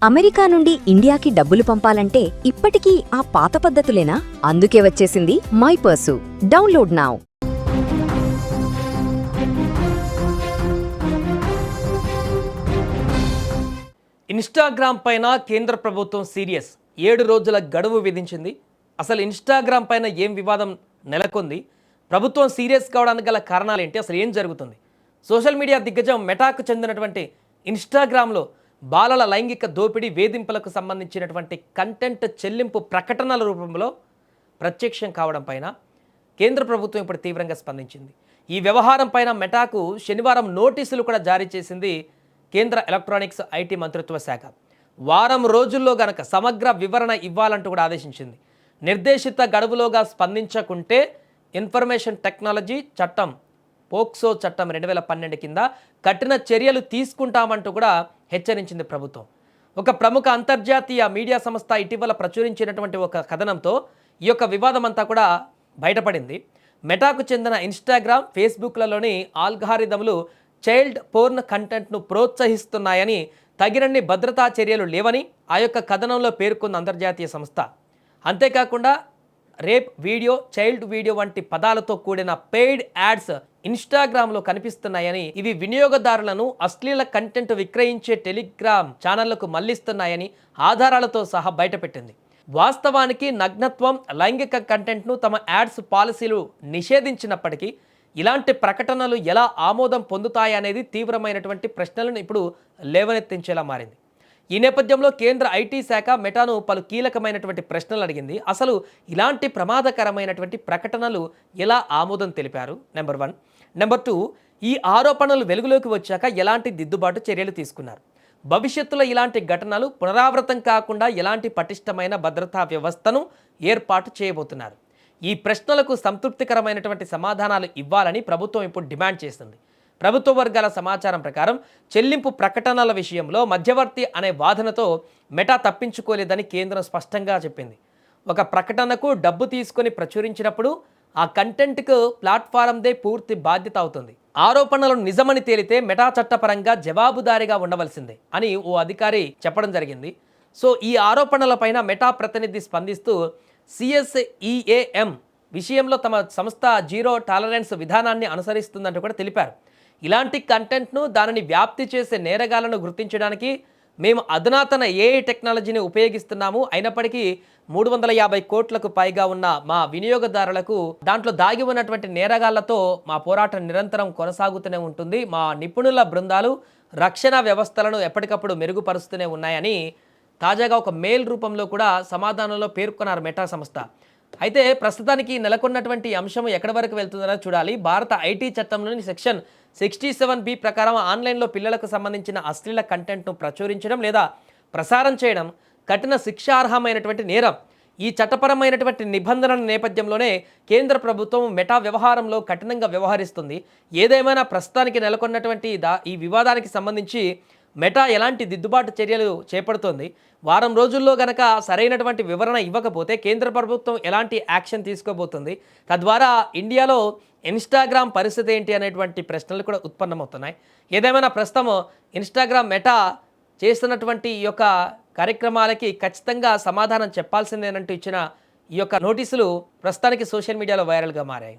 America నుండి ఇండియాకి డబ్బులు పంపాలంటే ఇప్పటికీ ఆ పాత పద్ధతులేనా? అందుకే వచ్చేసింది మైపర్సు. Download now. ఇన్స్టాగ్రామ్ పైన కేంద్ర ప్రభుత్వం సీరియస్ 7 రోజుల గడువు విధించింది. అసలు ఇన్స్టాగ్రామ్ పైన ఏం వివాదం నెలకొంది? ప్రభుత్వం సీరియస్ కావడానికి గల కారణాలేంటి? అసలు ఏం జరుగుతుంది? సోషల్ మీడియా దిగ్గజం మెటాకు చెందినటువంటి ఇన్స్టాగ్రామ్లో బాలల లైంగిక దోపిడీ వేధింపులకు సంబంధించినటువంటి కంటెంట్ చెల్లింపు ప్రకటనల రూపంలో ప్రత్యక్షం కావడం పైన కేంద్ర ప్రభుత్వం ఇప్పుడు తీవ్రంగా స్పందించింది. ఈ వ్యవహారం పైన మెటాకు శనివారం నోటీసులు కూడా జారీ చేసింది కేంద్ర ఎలక్ట్రానిక్స్ ఐటీ మంత్రిత్వ శాఖ. వారం రోజుల్లో గనక సమగ్ర వివరణ ఇవ్వాలంటూ కూడా ఆదేశించింది. నిర్దేశిత గడువులోగా స్పందించకుంటే ఇన్ఫర్మేషన్ టెక్నాలజీ చట్టం పోక్సో చట్టం 2012 కింద కఠిన చర్యలు తీసుకుంటామంటూ కూడా హెచ్చరించింది ప్రభుత్వం. ఒక ప్రముఖ అంతర్జాతీయ మీడియా సంస్థ ఇటీవల ప్రచురించినటువంటి ఒక కథనంతో ఈ యొక్క వివాదం అంతా కూడా బయటపడింది. మెటాకు చెందిన ఇన్స్టాగ్రామ్, ఫేస్బుక్లలోని ఆల్గారిథములు చైల్డ్ పోర్న్ కంటెంట్ను ప్రోత్సహిస్తున్నాయని, తగినన్ని భద్రతా చర్యలు లేవని ఆ యొక్క కథనంలో పేర్కొన్న అంతర్జాతీయ సంస్థ. అంతేకాకుండా రేప్ వీడియో, చైల్డ్ వీడియో వంటి పదాలతో కూడిన పెయిడ్ యాడ్స్ ఇన్స్టాగ్రామ్లో కనిపిస్తున్నాయని, ఇవి వినియోగదారులను అశ్లీల కంటెంట్ విక్రయించే టెలిగ్రామ్ ఛానళ్లకు మళ్లిస్తున్నాయని ఆధారాలతో సహా బయటపెట్టింది. వాస్తవానికి నగ్నత్వం, లైంగిక కంటెంట్ను తమ యాడ్స్ పాలసీలు నిషేధించినప్పటికీ ఇలాంటి ప్రకటనలు ఎలా ఆమోదం పొందుతాయనేది తీవ్రమైనటువంటి ప్రశ్నలను ఇప్పుడు లేవనెత్తించేలా మారింది. ఈ నేపథ్యంలో కేంద్ర ఐటీ శాఖ మెటాను పలు కీలకమైనటువంటి ప్రశ్నలు అడిగింది. అసలు ఇలాంటి ప్రమాదకరమైనటువంటి ప్రకటనలు ఎలా ఆమోదం తెలిపారు? నెంబర్ 1. నెంబర్ 2, ఈ ఆరోపణలు వెలుగులోకి వచ్చాక ఎలాంటి దిద్దుబాటు చర్యలు తీసుకున్నారు? భవిష్యత్తులో ఇలాంటి ఘటనలు పునరావృతం కాకుండా ఎలాంటి పటిష్టమైన భద్రతా వ్యవస్థను ఏర్పాటు చేయబోతున్నారు? ఈ ప్రశ్నలకు సంతృప్తికరమైనటువంటి సమాధానాలు ఇవ్వాలని ప్రభుత్వం ఇప్పుడు డిమాండ్ చేస్తుంది. ప్రభుత్వ వర్గాల సమాచారం ప్రకారం చెల్లింపు ప్రకటనల విషయంలో మధ్యవర్తి అనే వాదనతో మెటా తప్పించుకోలేదని కేంద్రం స్పష్టంగా చెప్పింది. ఒక ప్రకటనకు డబ్బు తీసుకొని ప్రచురించినప్పుడు ఆ కంటెంట్కు ప్లాట్ఫారందే పూర్తి బాధ్యత అవుతుంది. ఆరోపణలు నిజమని తేలితే మెటా చట్టపరంగా జవాబుదారీగా ఉండవలసిందే అని ఓ అధికారి చెప్పడం జరిగింది. సో ఈ ఆరోపణలపైన మెటా ప్రతినిధి స్పందిస్తూ CSEAM విషయంలో తమ సంస్థ జీరో టాలరెన్స్ విధానాన్ని అనుసరిస్తుందంటూ కూడా తెలిపారు. ఇలాంటి కంటెంట్ను, దానిని వ్యాప్తి చేసే నేరగాళ్లను గుర్తించడానికి మేము అధునాతన AI టెక్నాలజీని ఉపయోగిస్తున్నాము. అయినప్పటికీ 350 కోట్లకు పైగా ఉన్న మా వినియోగదారులకు దాంట్లో దాగి ఉన్నటువంటి నేరగాళ్లతో మా పోరాటం నిరంతరం కొనసాగుతూనే ఉంటుంది. మా నిపుణుల బృందాలు రక్షణ వ్యవస్థలను ఎప్పటికప్పుడు మెరుగుపరుస్తూనే ఉన్నాయని తాజాగా ఒక మెయిల్ రూపంలో కూడా సమాధానంలో పేర్కొన్నారు మెటా సంస్థ. అయితే ప్రస్తుతానికి నెలకొన్నటువంటి అంశం ఎక్కడి వరకు వెళ్తుందో చూడాలి. భారత ఐటీ చట్టంలోని సెక్షన్ 67B ప్రకారం ఆన్లైన్లో పిల్లలకు సంబంధించిన అశ్లీల కంటెంట్ను ప్రచురించడం లేదా ప్రసారం చేయడం కఠిన శిక్షార్హమైనటువంటి నేరం. ఈ చట్టపరమైనటువంటి నిబంధనల నేపథ్యంలోనే కేంద్ర ప్రభుత్వం మెటా వ్యవహారంలో కఠినంగా వ్యవహరిస్తుంది. ఏదేమైనా ప్రస్తుతానికి నెలకొన్నటువంటి ఈ వివాదానికి సంబంధించి మెటా ఎలాంటి దిద్దుబాటు చర్యలు చేపడుతోంది? వారం రోజుల్లో గనక సరైనటువంటి వివరణ ఇవ్వకపోతే కేంద్ర ప్రభుత్వం ఎలాంటి యాక్షన్ తీసుకోబోతుంది? తద్వారా ఇండియాలో ఇన్స్టాగ్రామ్ పరిస్థితి ఏంటి అనేటువంటి ప్రశ్నలు కూడా ఉత్పన్నమవుతున్నాయి. ఏదేమైనా ప్రస్తుతం ఇన్స్టాగ్రామ్ మెటా చేస్తున్నటువంటి ఈ యొక్క కార్యక్రమాలకి ఖచ్చితంగా సమాధానం చెప్పాల్సిందేనంటూ ఇచ్చిన ఈ యొక్క నోటీసులు ప్రస్తుతానికి సోషల్ మీడియాలో వైరల్గా మారాయి.